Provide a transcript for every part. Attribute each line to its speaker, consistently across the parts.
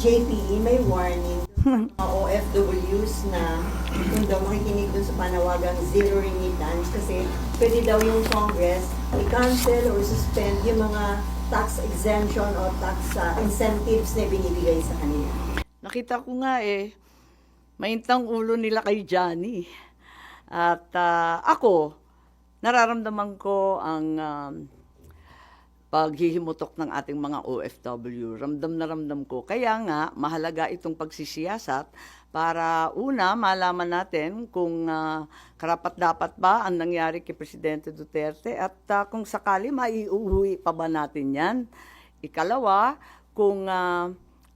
Speaker 1: JPE may warning mga OFWs na kung daw makikinig dun sa panawagang zero remittance kasi pwede daw yung Congress i-cancel or suspend yung mga tax exemption o tax incentives na binibigay sa kanila.
Speaker 2: Nakita ko nga maintang ulo nila kay Johnny. At ako, nararamdaman ko ang paghihimutok ng ating mga OFW. Ramdam na ramdam ko. Kaya nga, mahalaga itong pagsisiyasat para una, malaman natin kung karapat-dapat ba ang nangyari kay Presidente Duterte at kung sakali maiuwi pa ba natin yan. Ikalawa, kung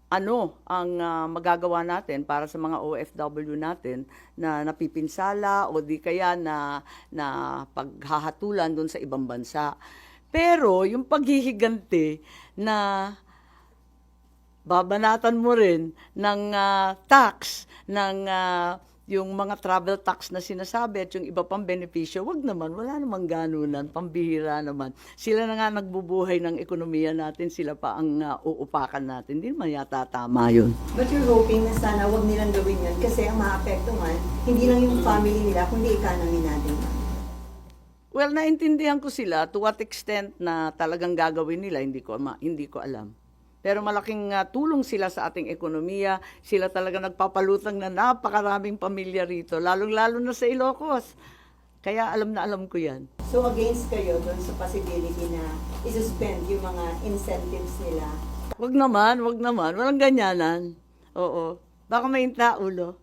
Speaker 2: ano ang magagawa natin para sa mga OFW natin na napipinsala o di kaya na paghahatulan doon sa ibang bansa. Pero yung paghihiganti na babanatan mo rin ng tax, ng yung mga travel tax na sinasabi at yung iba pang benepisyo, wag naman, wala namang ganunan, pambihira naman. Sila na nga nagbubuhay ng ekonomiya natin, sila pa ang uupakan natin. Hindi naman yata tama yun.
Speaker 1: But you're hoping na sana wag nilang gawin yun kasi ang maapektuhan, hindi lang yung family nila, kundi economy natin.
Speaker 2: Well, naintindihan ko sila to what extent na talagang gagawin nila, hindi ko alam. Pero malaking tulong sila sa ating ekonomiya. Sila talaga nagpapalutang na napakaraming pamilya rito, lalong-lalo na sa Ilocos. Kaya alam na alam ko yan.
Speaker 1: So against kayo doon sa possibility na isuspend yung mga incentives nila?
Speaker 2: Wag naman. Walang ganyanan. Oo. Baka may ulo.